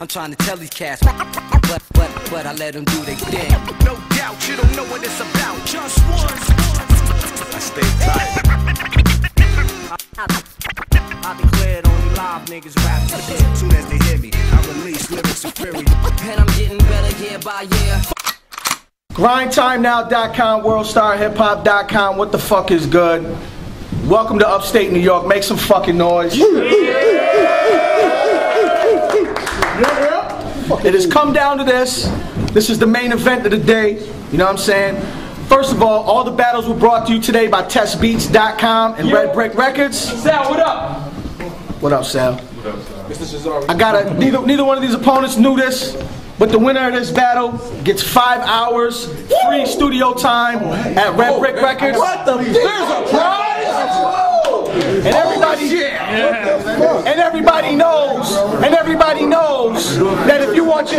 I'm trying to tell these cats, but I let them do their thing. No doubt, you don't know what it's about. Just once. I stay tight. I declared only live niggas rap shit. As soon as they hear me, I release lyrics superior. And I'm getting better year by year. GrindTimeNow.com, WorldStarHipHop.com. What the fuck is good? Welcome to Upstate New York. Make some fucking noise. It has come down to this. This is the main event of the day. You know what I'm saying? First of all the battles were brought to you today by TestBeats.com and Red Brick Records. Sal, what up? What up, Sal? What up, Sal? I got neither one of these opponents knew this, but the winner of this battle gets 5 hours free studio time at Red Brick Records. What the? There's a prize! And everybody knows that if you want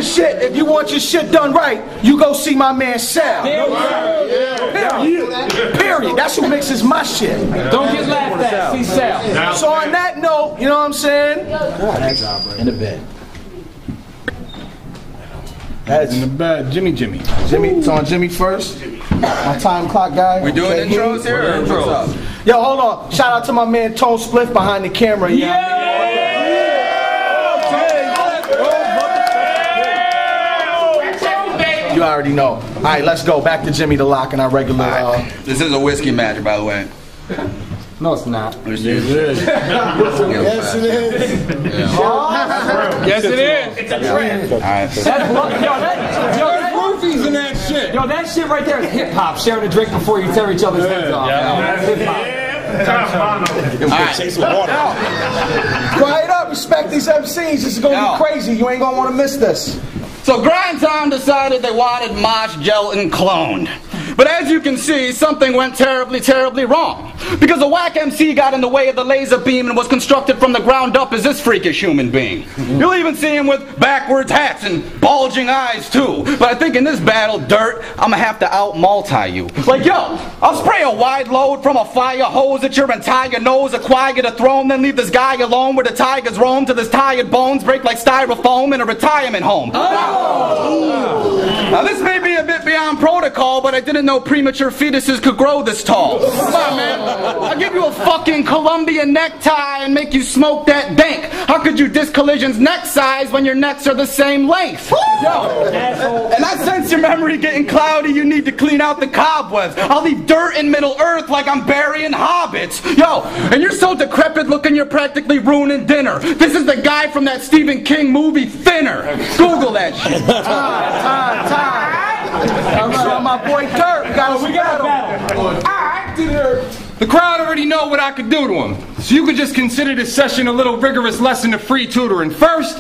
your shit done right, you go see my man Sal. Period. That's who mixes my shit. Don't get laughed at. See Sal. So on that note, you know what I'm saying? In the bed. That's in the bed. Jimmy. It's on Jimmy first. My time clock guy. We doing intros here or intros? Yo, hold on. Shout out to my man Tone Spliff behind the camera. You already know. All right, let's go. Back to Jimmy the Loch and our regular. This is a whiskey match, by the way. No, it's not. Yes, it is. Yes, it is. Yes, it is. It's a trend. All right. There's roofies in that shit. Yo, that shit right there is hip hop. Sharing a drink before you tear each other's heads off. That's hip hop. Quiet up. Respect these MCs. This is gonna be crazy. You ain't gonna want to miss this. So Grind Time decided they wanted Mosh Gelatin cloned. But as you can see, something went terribly, terribly wrong. Because a whack MC got in the way of the laser beam and was constructed from the ground up as this freakish human being. You'll even see him with backwards hats and bulging eyes too. But I think in this battle, Dirt, I'm gonna have to out-multi you. Like, yo, I'll spray a wide load from a fire hose at your entire nose, acquire the throne, then leave this guy alone where the tigers roam till his tired bones break like styrofoam in a retirement home. Now this may be a bit beyond protocol, but I didn't know premature fetuses could grow this tall. Come on, man. I'll give you a fucking Columbia necktie and make you smoke that dank. How could you diss Collision's neck size when your necks are the same length? Yo, and I sense your memory getting cloudy, you need to clean out the cobwebs. I'll leave dirt in Middle Earth like I'm burying hobbits. Yo, and you're so decrepit looking you're practically ruining dinner. This is the guy from that Stephen King movie, Thinner. Google that shit. Time. I'm sure my boy Dirt. We got a battle. Alright, the crowd already know what I could do to him. So you could just consider this session a little rigorous lesson of free tutoring. First,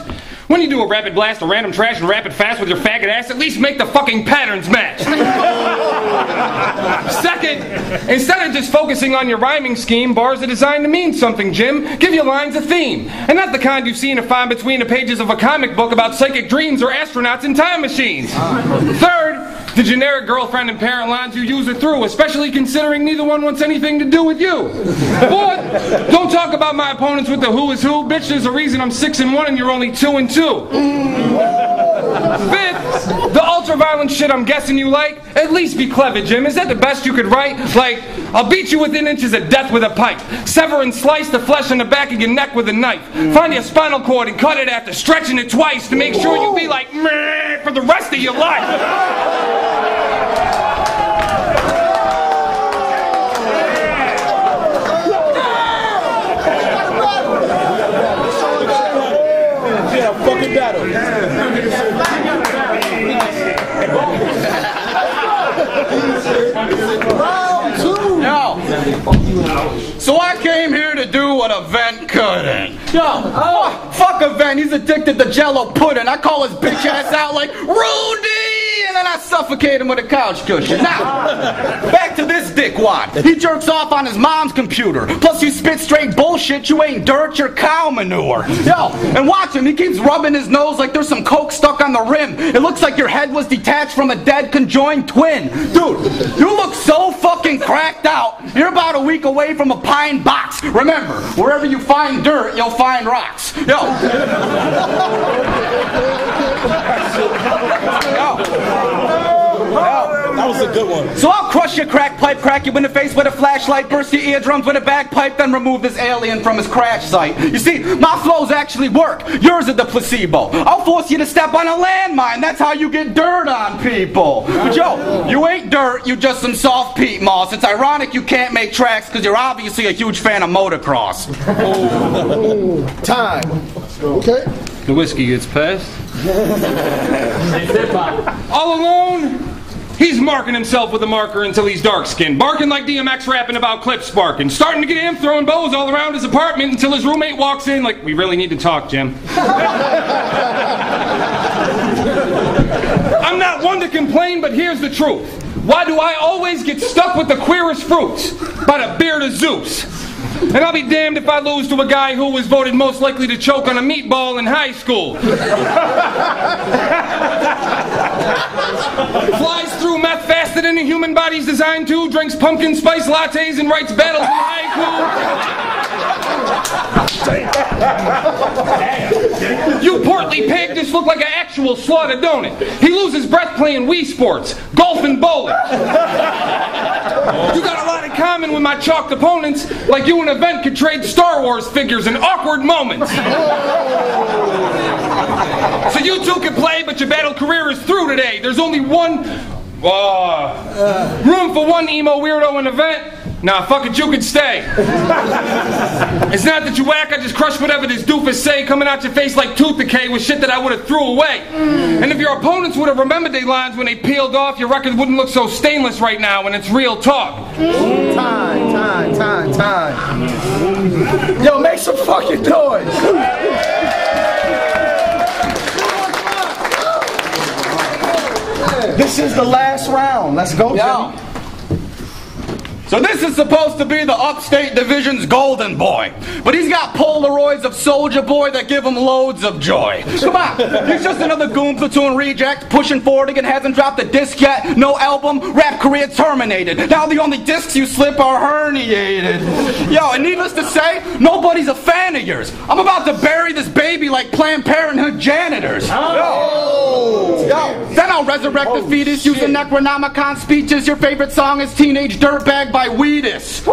when you do a rapid blast of random trash and rapid fast with your faggot ass, at least make the fucking patterns match. Second, instead of just focusing on your rhyming scheme, bars are designed to mean something, Jim. Give your lines a theme. And not the kind you've seen to find between the pages of a comic book about psychic dreams or astronauts in time machines. Third, the generic girlfriend and parent lines you use it through, especially considering neither one wants anything to do with you. Fourth, don't talk about my opponents with the who is who. Bitch, there's a reason I'm 6-1 and you're only 2-2. Fifth, the ultra-violent shit I'm guessing you like, at least be clever, Jim. Is that the best you could write? Like, I'll beat you within inches of death with a pipe. Sever and slice the flesh in the back of your neck with a knife. Find your spinal cord and cut it after stretching it twice to make sure you be like, meh, for the rest of your life. Fucking battle. Round two. Yo. So I came here to do what a vent couldn't. Yo, fuck a vent. He's addicted to Jello pudding. I call his bitch ass out like Rudy and then I suffocate him with a couch cushion. Now, back to this dickwad. He jerks off on his mom's computer. Plus you spit straight bullshit, you ain't dirt, you're cow manure. Yo, and watch him, he keeps rubbing his nose like there's some coke stuck on the rim. It looks like your head was detached from a dead conjoined twin. Dude, you look so fucking cracked out. You're about a week away from a pine box. Remember, wherever you find dirt, you'll find rocks. Yo. That was a good one. So I'll crush your crack pipe, crack you in the face with a flashlight, burst your eardrums with a bagpipe, then remove this alien from his crash site. You see, my flows actually work. Yours are the placebo. I'll force you to step on a landmine. That's how you get dirt on people. But yo, you ain't dirt, you just some soft peat moss. It's ironic you can't make tracks because you're obviously a huge fan of motocross. Time. Okay. The whiskey gets passed. All alone, he's marking himself with a marker until he's dark-skinned. Barking like DMX rapping about clip sparking. Starting to get him throwing bows all around his apartment until his roommate walks in like, we really need to talk, Jim. I'm not one to complain, but here's the truth. Why do I always get stuck with the queerest fruits? By the beard of Zeus. And I'll be damned if I lose to a guy who was voted most likely to choke on a meatball in high school. Flies through meth faster than a human body's designed to, drinks pumpkin spice lattes and writes battles in haiku. You portly pig just look like an actual slaughtered donut. He loses breath playing Wii Sports, golf and bowling. You got a lot in common with my chalked opponents, like you and an event could trade Star Wars figures in awkward moments. So you two can play, but your battle career is through today. There's only one room for one emo weirdo in an event. Nah, fuck it, you can stay. It's not that you whack, I just crush whatever this doofus say coming out your face like tooth decay with shit that I would have threw away. And if your opponents would have remembered their lines when they peeled off, your record wouldn't look so stainless right now when it's real talk. Time. Yo, make some fucking noise. This is the last round. Let's go, Jimmy. So this is supposed to be the Upstate Division's golden boy. But he's got Polaroids of Soldier Boy that give him loads of joy. Come on, he's just another goon platoon reject, pushing 40 and hasn't dropped a disc yet. No album, rap career terminated. Now the only discs you slip are herniated. Yo, and needless to say, nobody's a fan of yours. I'm about to bury this baby like Planned Parenthood janitors. Yo, then I'll resurrect the fetus using Necronomicon speeches. Your favorite song is Teenage Dirtbag by Weedus.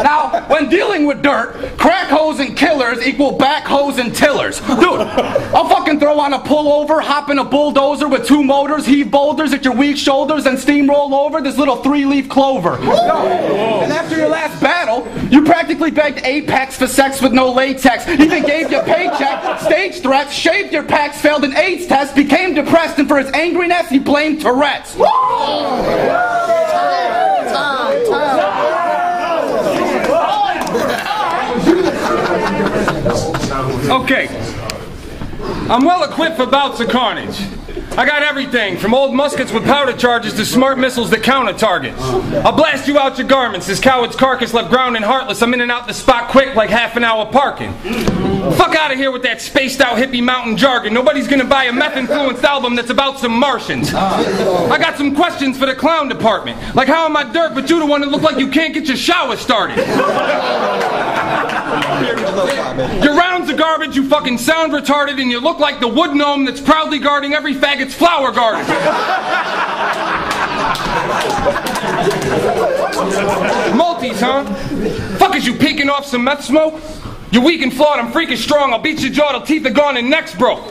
Now, when dealing with dirt, crack hoes and killers equal back hoes and tillers. Dude, I'll fucking throw on a pullover, hop in a bulldozer with 2 motors, heave boulders at your weak shoulders, and steamroll over this little 3-leaf clover. And after your last battle, you practically begged Apex for sex with no latex. Even gave your paycheck, stage threats, shaved your packs, failed an AIDS test, became depressed, and for his angriness, he blamed Tourette's. Okay, I'm well equipped for bouts of carnage. I got everything, from old muskets with powder charges to smart missiles that count a target. I'll blast you out your garments, this coward's carcass left ground and heartless. I'm in and out the spot quick like half an hour parking. Fuck out of here with that spaced out hippie mountain jargon. Nobody's gonna buy a meth-influenced album that's about some Martians. I got some questions for the clown department. Like, how am I dirt, but you the one that look like you can't get your shower started? Your rounds are garbage, you fucking sound retarded, and you look like the wood gnome that's proudly guarding every faggot's flower garden. Multis, huh? Fuck, is you peeking off some meth smoke? You're weak and flawed, I'm freakish strong. I'll beat your jaw till teeth are gone and necks broke.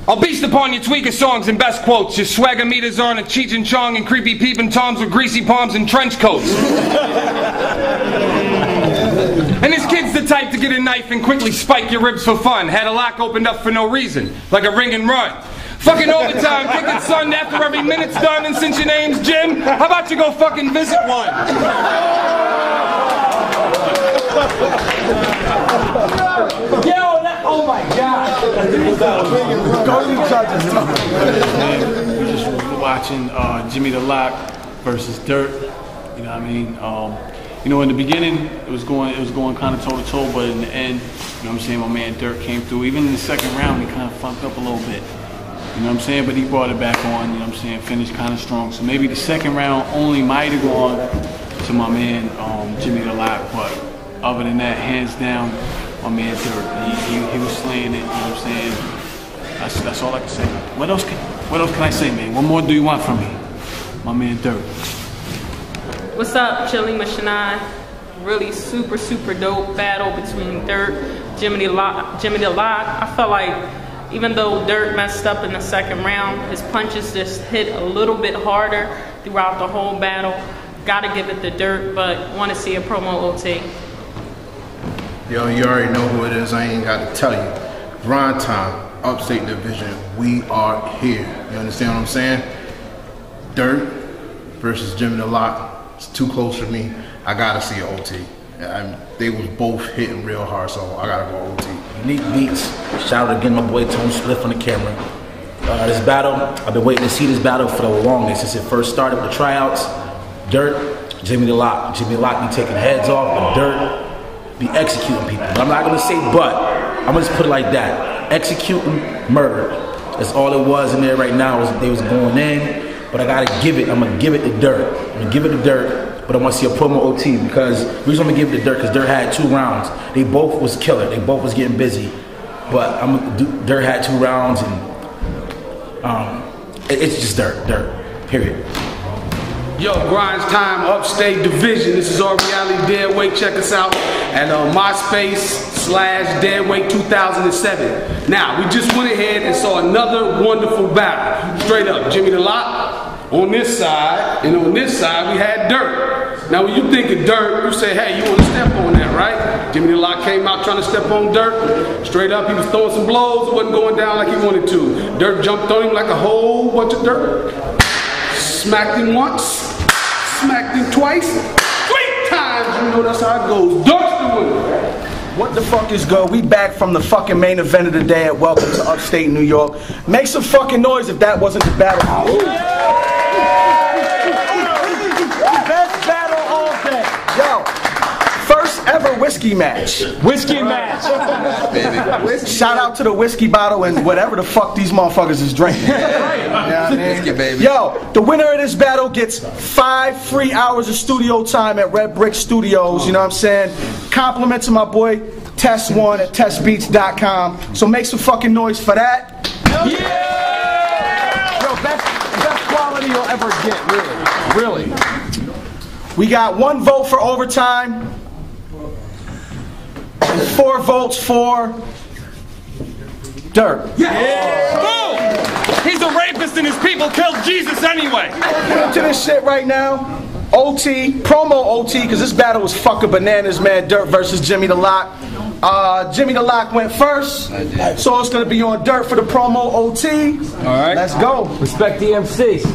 I'll beast upon your tweaker songs and best quotes. Your swagger meters are on a Cheech and Chong and creepy peeping toms with greasy palms and trench coats. And this kid's the type to get a knife and quickly spike your ribs for fun. Had a lock opened up for no reason, like a ring and run. Fucking overtime, kick it son after every minute's done, and since your name's Jim, how about you go fucking visit one? Yo, oh my my God. Go to the judges. Man, we just were watching Jimmy the Loch versus Dirt. You know what I mean? You know, in the beginning, it was going kind of toe to toe, but in the end, you know what I'm saying, my man Dirt came through. Even in the second round, he kind of fucked up a little bit. You know what I'm saying? But he brought it back on, you know what I'm saying, finished kind of strong. So maybe the second round only might have gone to my man Jimmy the Loch, but other than that, hands down, my man Dirt, he was slaying it, you know what I'm saying? That's all I can say. What else can I say, man? What more do you want from me? My man Dirt. What's up, chilling with Shania? Really super dope battle between Dirt, Jimmy the Loch. I felt like even though Dirt messed up in the second round, his punches just hit a little bit harder throughout the whole battle. Gotta give it to Dirt, but want to see a promo OT. Yo, you already know who it is. I ain't got to tell you. Grind time, Upstate Division. We are here. You understand what I'm saying? Dirt versus Jimmy the Loch. It's too close for me. I gotta see an OT. They was both hitting real hard, so I gotta go OT. Unique Beats. Shout out again, my boy Tone Spliff on the camera. This battle, I've been waiting to see this battle for the longest since it first started with the tryouts. Dirt, Jimmy the Loch. Jimmy the Loch be taking heads off, but Dirt be executing people. But I'm not gonna say but. I'm gonna just put it like that. Executing murder. That's all it was in there right now. They was going in. But I gotta give it, I'm gonna give it to Dirt. I'm gonna give it to Dirt, but I wanna see a promo OT because the reason I'm gonna give it to Dirt because Dirt had 2 rounds. They both was killer, they both was getting busy. But Dirt had 2 rounds and it's just Dirt, period. Yo, Grinds Time, Upstate Division. This is our reality deadweight. Check us out at MySpace/deadweight 2007. Now, we just went ahead and saw another wonderful battle. Straight up, Jimmy the Loch on this side, and on this side we had Dirt. Now, when you think of Dirt, you say, hey, you want to step on that, right? Jimmy the Loch came out trying to step on Dirt. Straight up, he was throwing some blows. It wasn't going down like he wanted to. Dirt jumped on him like a whole bunch of dirt. Smacked him once, smacked him twice, 3 times. You know that's how it goes. Dart's the winner. What the fuck is good? We back from the fucking main event of the day at Welcome to Upstate New York. Make some fucking noise if that wasn't the battle. Best battle all day. Yo, first ever whiskey match. Whiskey match. Shout out to the whiskey bottle and whatever the fuck these motherfuckers is drinking. Whiskey, baby. Yo, the winner of this battle gets 5 free hours of studio time at Red Brick Studios. You know what I'm saying? Compliment to my boy Test1 at testbeats.com. So make some fucking noise for that. Yeah! Yo, best quality you'll ever get, really. We got 1 vote for overtime. 4 votes for Dirt. Yeah. Boom! He's a rapist and his people killed Jesus anyway. Get into this shit right now. OT, promo OT, because this battle was fucking bananas, man. Dirt versus Jimmy the Loch. Jimmy the Loch went first, so it's gonna be on Dirt for the promo OT. All right, let's go. Respect the MCs.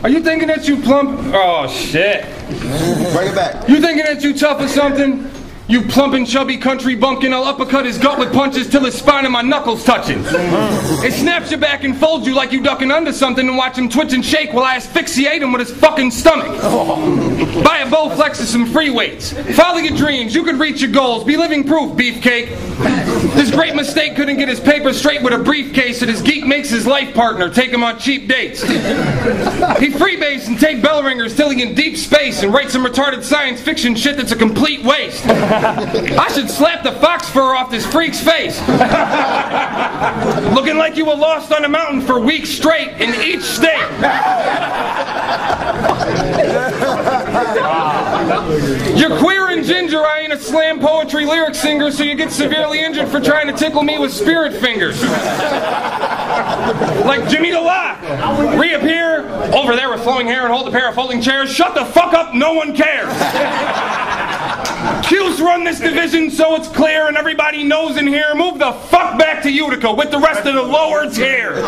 Are you thinking that you plump? Oh shit! Bring it back. You thinking that you tough or something? You plump and chubby country bumpkin, I'll uppercut his gut with punches till his spine and my knuckles touching. It snaps you back and folds you like you ducking under something and watch him twitch and shake while I asphyxiate him with his fucking stomach. Buy a Bowflex and some free weights. Follow your dreams, you could reach your goals. Be living proof, beefcake. This great mistake couldn't get his paper straight with a briefcase that his geek makes his life partner take him on cheap dates. He freebase and take bell ringers till he in deep space and write some retarded science fiction shit that's a complete waste. I should slap the fox fur off this freak's face. Looking like you were lost on a mountain for weeks straight in each state. You're queer and ginger, I ain't a slam poetry lyric singer, so you get severely injured for trying to tickle me with spirit fingers. Like Jimmy the Loch. Reappear over there with flowing hair and hold a pair of folding chairs. Shut the fuck up, no one cares. Q's run this division so it's clear and everybody knows in here. Move the fuck back to Utica with the rest of the lower tier.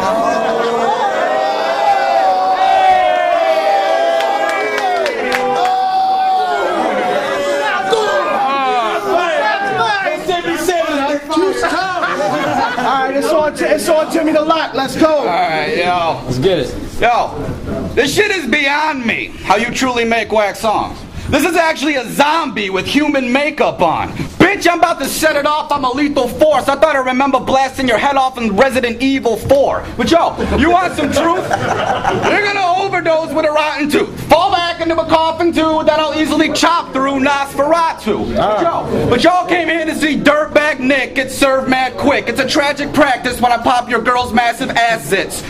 on Jimmy the Loch. Let's go. All right, yo. Let's get it. Yo, this shit is beyond me, how you truly make whack songs. This is actually a zombie with human makeup on. Bitch, I'm about to set it off. I'm a lethal force. I thought I remember blasting your head off in Resident Evil 4. But yo, you want some truth? You're gonna overdose with a rotten tooth. Fall back into a coffin too that I'll easily chop through Nosferatu. But y'all came here to see Dirtbag Nick get served mad quick. It's a tragic practice when I pop your girl's massive ass zits.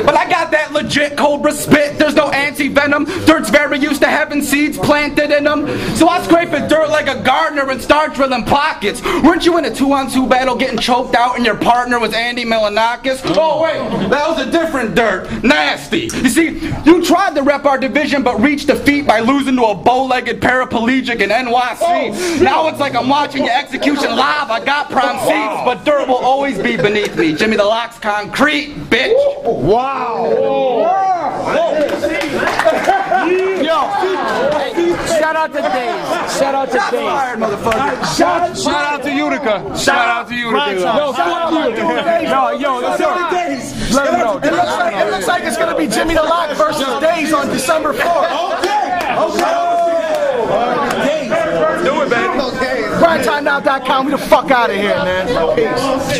But I got that legit Cobra spit. There's no anti-venom. Dirt's very used to having seeds planted in them. So I scrape at dirt like a gardener and start drilling pockets. Weren't you in a 2-on-2 battle getting choked out and your partner was Andy Milanakis? Oh wait, that was a different Dirt. Nasty. You see, you tried to rep our division but reached defeat by losing to a bow-legged paraplegic in NYC. Now it's like I'm watching your execution live. I got prime seats, but Dirt will always be beneath me. Jimmy the Loch's concrete, bitch. Wow. Shout out to Days. Shout out to Days. Fired, motherfucker. Shout out to Utica. Shout out to Utica. Let him know. It looks like it's gonna be Jimmy the Loch versus Days on December 4th. Do it, baby. PrimeTimeNow.com. We the fuck out of here, man. Peace.